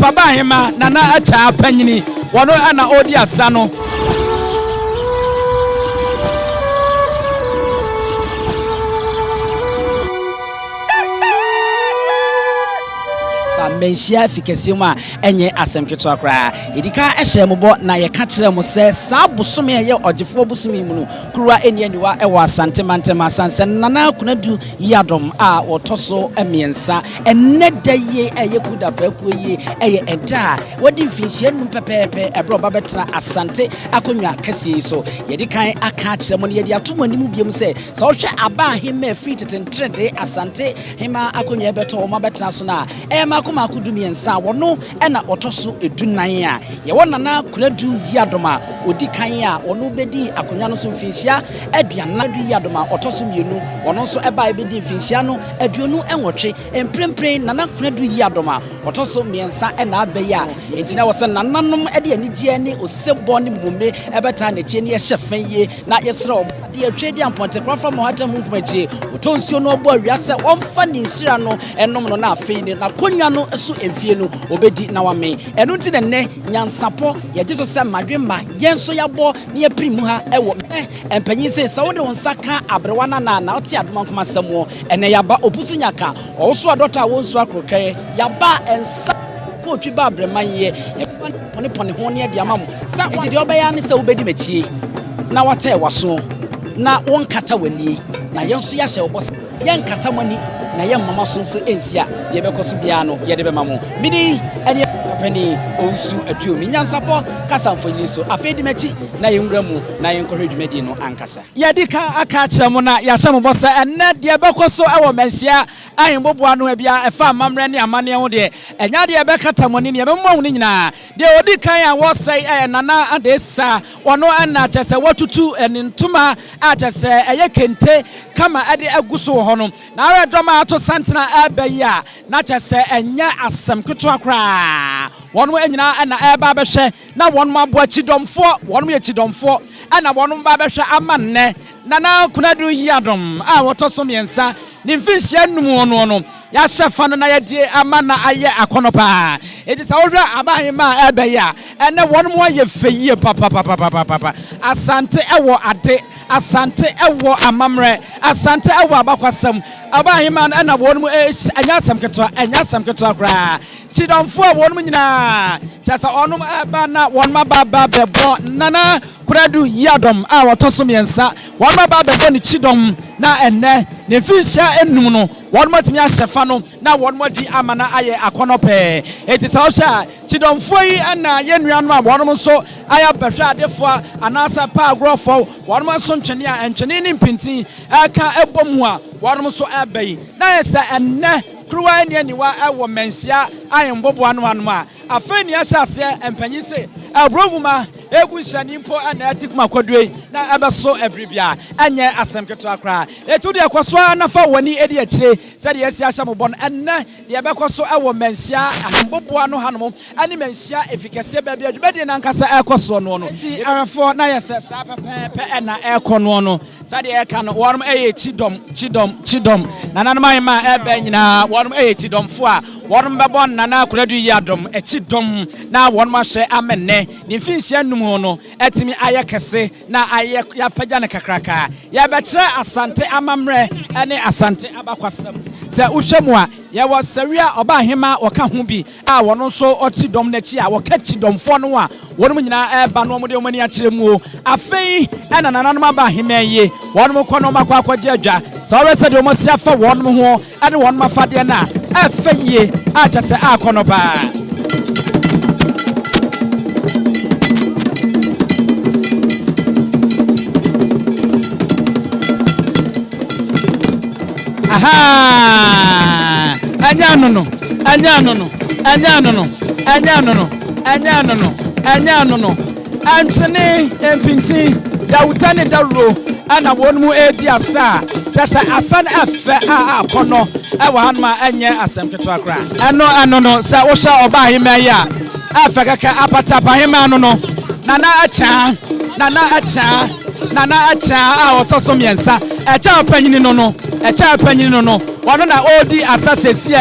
Papa Hemaa Nana Achiaa Panyini wano ana odi asa no Manhyia fikesiuma enye asemketo akra edika ehye mobo na ye ka kire mo se sa bosome ye ogefo bosome mu no kruwa eni aniwa ewo asante mantema sanse nana kunadu yadom a wotoso emiensa enne daye eye kuda paku ye eye eda wodi mfinhia num pepepe ebro babetra asante akonwa kase so yedikan aka kire mo ne yedi atomani mu biem se so hwe aba Hemaa free tetentrede Asante Hemaa akonwa beto o mabetra so na makoma kudumiensa wono ena otoso edunan a ye wonana kunadu yadoma odi kan a wono bedi akonwa no so mfinhia aduana du yadoma otoso mienu wono so eba ebedi mfinhia no aduonu enwotwe emprempren nana kunadu yadoma otoso miensa ena abeya entina wose nananom ede anigye ne osebbo ne mume ebeta na chie ne ye hyefen ye na yesre de atwedi amponte krafa mo hata mu kumachi otonsuo no obo awiase omfa ne nsira no enom no na afei ne na konwa no eso emfie no obedi na wame enu nti ne nyansapo ye jeso se madwemma yenso yabo ne ye primu ha ewo empanyin se sa wode wonsa ka abrewa na oti adoma nkoma samo ene yaba opusu nyaka oso adota wonso akrokere yaba ensa ko twi ba abreman ye pone ho ne de amam sa enti de obeya ne se obedi machie na wata e waso na wonkata wani na yenso ya hye obos yenkata mani na ye mama sonso ensia ye bekoso bia no ye de be mamo mini ene pani onsu atuo mi NYANSAPO kasa mfonyini so afedi machi na ye nwura mu na ye nkohwe dwumadi no ankasa ye dika aka kyeremo na ya hyɛ mobɔ enne de bekoso ewo Manhyia ahemboboa no bia efa amamre ne amane ho de enya de bekata moni ne be mmɔ ne nyina de odi kan a wo sɛ nana adesa wono ana kyese watutu enintuma a kyese eye kente kama ade aguso ho no na aredoma ato santena abaya na kyese enya asem keto akra wonu enyina ana eba behwe na wonu aboa Kyidom wonu ye Kyidom ana wonu ba behwe amanne nana kunadu yadom a wotoso miensa ni mfinhia num no ya hyefa no na ye die amana aye akonopa edi sa wohwa aba Hemaa ebaya ene wonu mo ye feyie papa Asante ewo ade Asante ewo amamre Asante ewo abakwasam aba Hemaa na wonu mo anya asam keto akra Kyidom wonu nyina tasa onum aba na wonu ba bebo nana kuradu yadom a wotoso miensa wonu ba bebo ni Kyidom na enne ne mfinhia enum no wonu matimi ahyefa no na wonu madi amana aye akonope eti sa ohwa Kyidom yi ana yenuanu a wonu so aya behwe adefo anasa pa agrofo wonu so ntwene a ntwene ni mpinti aka ebomu a wonu so abai na yesa enne kruwa eni aniwa ewo Manhyia ahemboboa no anu a afani ahyase empanyi se abroguma egu hyani mpo ana atikuma kwadue na abeso ebribia anye asemketo akra etu de ekoso anafa wani edi akire se de yesi ahya mobon enne de bekoso ewo Manhyia ahemboboa no hanom ani Manhyia efikese baabi adwumade na nkasa ekoso no no arafo na yese sa pepe na ekono no se de eka no wonom eye Kyidom nananum Hemaa ebe nyina wonom eye Kyidom a wonom bebon nana kuradu yadom Kyidom na wonom ahwe amenne ni mfinhia num no etimi ayekese na aye yapagya ne kakraka ya bekyere Asante amamre ene Asante abakwasam se uhwemu a ye wo sawia oba Hemaa woka ho bi a wono so Kyidom na chi a woka Kyidom no a wonom nyina eba no mo de omani akyere mu afei ena nananom aba Hemaa ye wonom kono makwa akwaje adwa so we se de omosi afa wonom ho ade wonom afade na afeye a kyese akono ba aha anya no antene empinti ya utane dawro ana wonmu edi asa tasa asan afa a akono ewa hanma anye asemketo akra eno no sa wo hwa oba Hemaa ya afa kaka apata pa Hemaa no nana Achiaa a otoso miensa Achiaa panyini no wono na odi asasesi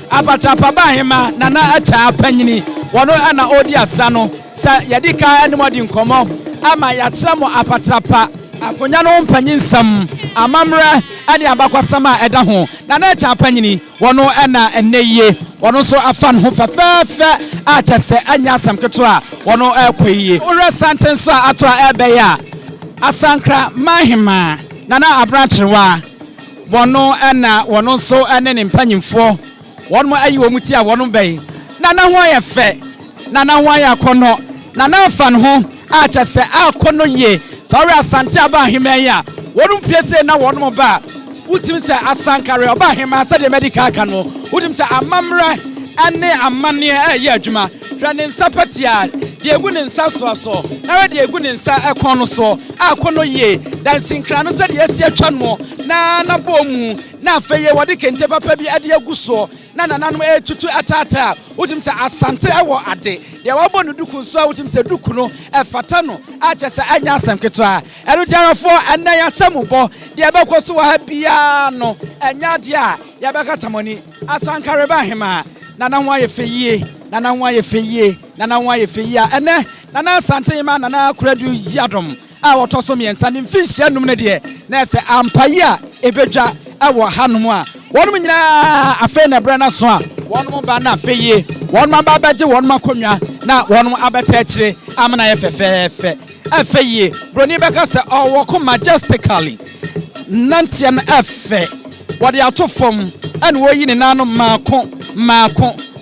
apatapa ba Hemaa nana Achiaa panyini wono ana odi asa no sa yadika animodi nkomo ama yatra mo apatapa akonya no mpanyinsam amamra ani abakwasama eda ho nana Achiaa panyini wono ana eneye wono so afan ho fafefe atese anya asam keto wono ekoyie ora sentence so ato ebeya Asankare Hemaa nana abranchewa wono ana wono so ene ne mpanyimfo wono ayi wo muti a wono bɛn nana ho ayɛ nana ho ayɛ akono nana afan ho achese akono ye sorry Asante aba Hemaa ya wono piese na wono ba utim se Asankare oba Hemaa se de medical aka no utim se amamra ane amane ɛyɛ adwuma hwɛ ne nsapatia de egu ne nsa so na de egu ne nsa ɛkon no so akono ye dansinkra no se de asi atwa no na bomu na afeye wode kente papa bi ade agu so na nananom etutu atata utim se Asante ewo ade de wabo no duku so utim se duku no efata no achese anya asem ketwa erutiarafo anan yasemubo de ebekwoso wa ha bia no enya de a yabeka tamoni Asankare ba Hemaa nana ho aye feyie nana ho aye feyie nana ho aye feyia ene nana Asante Hemaa nana kuradu yadom a wotoso miensa ne mfinhia num ne de na se ampaya ebedwa awo hanom a wonum nyina afa na brana so a wonum ba na afeye wonum ba baje wonum akonwa na wonum abeta akire amana ye fefefe afeye broni beka se owo majestically nantian afe wode atofom ane woyi ne nanom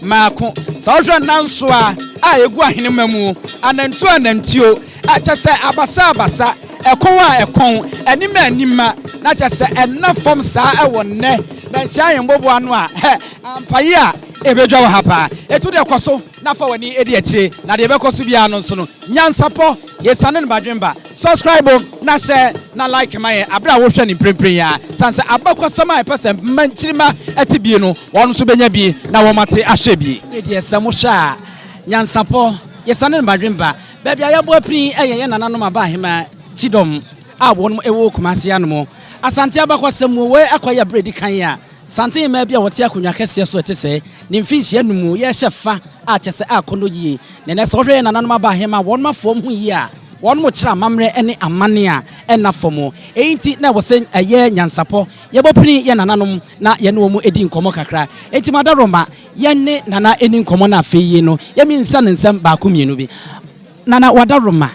maako sawhwe nanso a egu ahene mamu anantio achese abasa ekon anima na chese enafom saa ewonne na hyan mbobo anu a ampaye a ebedwa wo hapa etu de koso na fa wani edi achi na de bekoso bia no nso no nyansapo yesane no badwemba subscribe na share na like my abra wo hwe ni prempren ya sanse abakwasama epese manchirima atibie no won so benya bi na wo mate ahwe bi edi esamo hwa nyansapo yesane no badwemba ba bia yabo apin eyeye nananom aba Hemaa Kyidom a wonum ewo Kumasi anum Asante abakwasam we akoya bredi kan ya Asante Hemaa bia wote akonwa kese so etese ne mfinhia num ye hyefa a chese akono yie ne so hwe nananom aba Hemaa wonum afom hu yi a wonum kira mamre ene amane a ena fomo enti na wose eye nyansapo yebopini ye nananom na ye no mu edi nkomo kakra enti madaroma ye ne nana eni nkomo na afeyi no ye mi nsa nsam ba ko mienu bi nana wadaroma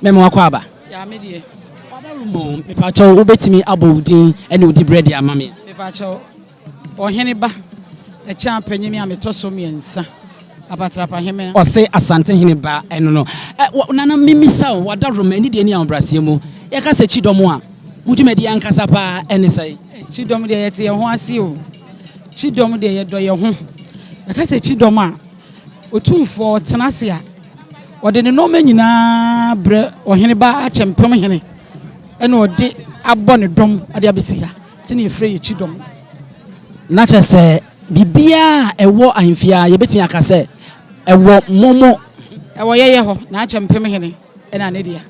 memo akwa ya medie wadarumo me pacho obetimi abodin ene odi bread ya mame me pacho Oheneba Achiaa panyimi ametoso miensa abatrapa Hemaa ose Asante Heneba eno no nana mimisa wadarumo eni de ni ambrase mu ye ka se Kyidom a mudumedi ankasa pa ene sai Kyidom de yete ye ho ase o Kyidom de ye do ye ho ye ka se Kyidom a otumfo tenase a ode ne no manyina bre Oheneba achempem hene ene ode abɔ ne dom ade abesia tine efre ye Kyidom na chese bibia ewo ahemfia ye betimi aka se ewo momo ewo yeye ho na achempem hene ena ne dia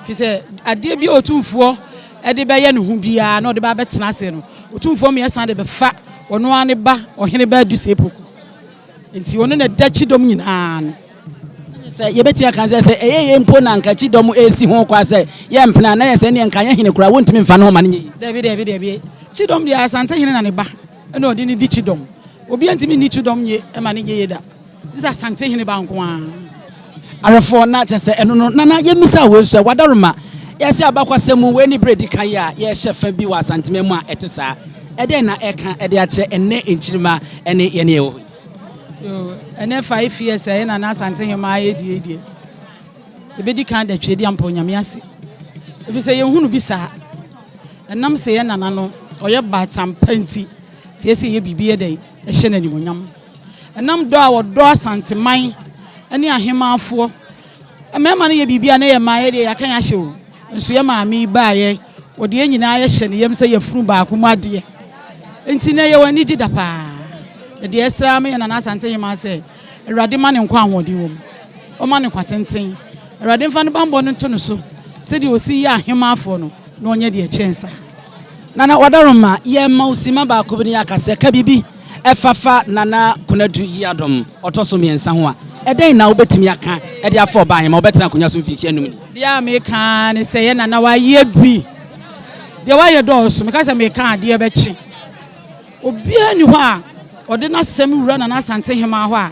fi se ade bi otumfo ede be ye ne hu bia na ode ba betena ase no otumfo me yesa de be fa ono ane ba Oheneba aduse epoku enti ono na da Kyidom nyina no se ye beti aka se eyeye mpo na nka Kyidom esi ho kwa se ye mpena na ye se ne nka ye hene kura wontimi mfa no ma ne yi David Kyidom dia Asante hene na ne ba ena odi ni di Kyidom obi antimi ni Kyidom ye e ma ne ye da this Asante hene ba nko a arefo na chese eno no na ye misa we so wadaroma ye se abakwasem we ni bredi kan ya ye hyefa bi wa Asante memu a etesa ede na eka ede ache enne enchirima ene ye ne yo ene 5 years e na Asante Hemaa edie ebedi kan da twedi ampo nyame ase efi se ye hunu bi sa enam se ye nana no oye batam panti tie ese ye bibie dai e hye na nimonyam enam do a wodo Asante man ene ahemaafo emema ne ye bibia na ye ma ye de yakan ya hye o nso ye maami ba ye wode ye nyina ye hye ne yem se ye furu ba ko made enti na ye wani gida pa de esra me na Asante Hemaa se Awurade ma ne nkwa ahodi wom o ma ne kwatenten Awurade mfa ne bambo ne to no so se de osi ya ahemaafo no na onye de chensa nana wadaroma ye ma osima ba ko bi ne akase ka bibi efafa nana kunadu yadom otoso miensa ho a eden na obetimi aka e de afa oba Hemaa obetena kunya so mfichi anum ni dia me kan ne se ye nana wa ye bi de wa ye dɔɔso me ka se me kan de be chi obi ani ho a ode na sem wura nana Asante Hemaa ho a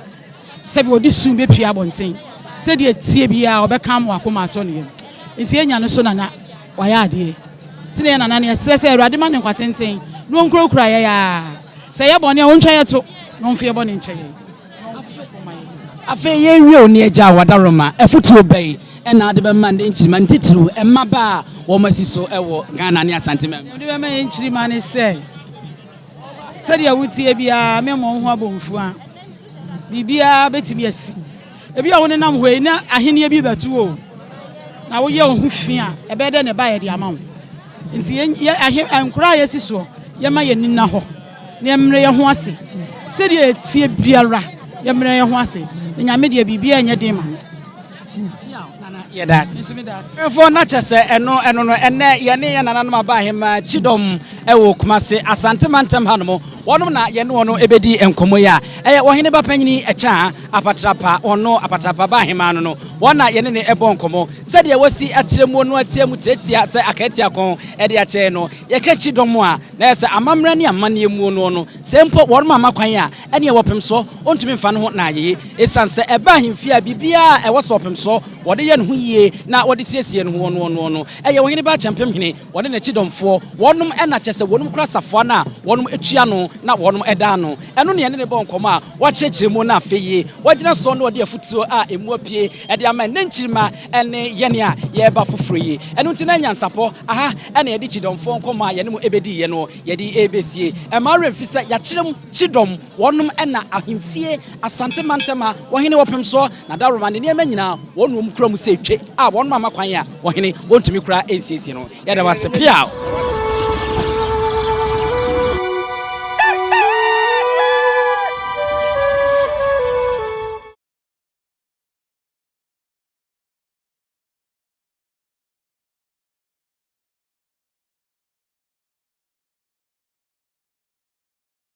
se bi odi sum be pia bonten se de tie bia obeka mo akoma ato ne yem nti enya no so nana wa ya ade tine nana ne se awurade ma ne kwatenten no nkrokura ya se ye bone o ntwa ye to no mfie bone nche ye afa ye wi oni eja wadaroma efutu obey ena de be mande nchirima ntitiru emaba wo masiso ewo Ghana ne Asante mem de be ma nchirima ne se de awutie bia me mo ho abomfu a bibia betimi asi ebi a woni nam hoi na ahene bi batu o na wo ye ho fi a ebe de ne ba ye de ama wo nti ye ankura ye siso ye ma ye nina ho ne mre ye ho ase se de etie biara ye mre ye ho ase nyame de bibia enye de ma Yes. For not just no ye nana no ba Hemaa Kyidom ewo Kumase Asante mantem hanmo wonom na ye no ebedi enkomo ya Oheneba panyini Achiaa apatrapa ono apatrapa ba Hemaa no wona ye ne ebo nkomo se de wasi atremu no atiemu tetia se akatia kon e de ache no ye ka Kyidom a na se amamra ne amane mu no se mpo wonom amakwan a ene ye wopem so ontumi mfa no ho na ye esanse eba hemfia bibia e woso wopem so wode ye no ye na wode siesie no no eye Oheneba champion hene wode na Kyidomfo wonum ena chese wonum kura safo na wonum etua no na wonum eda no eno ne ne bon komo a wakyekiremu na afeye wagina so no wode afutuo a emu apie ede ama nanchirima ene yene a ye ba foforo yi eno ntina NYANSAPO aha ena ye de Kyidomfo komo a ye ne mu ebedi ye no ye de ebesie e ma remfisa ya kyerem Kyidom wonum ena ahemfie Asante mantema wohene wopem so na daroma ne ne nyina wonum kura mu se twe a won mama kwan ya wohene wontumi kura ensiesie no ya da wasepia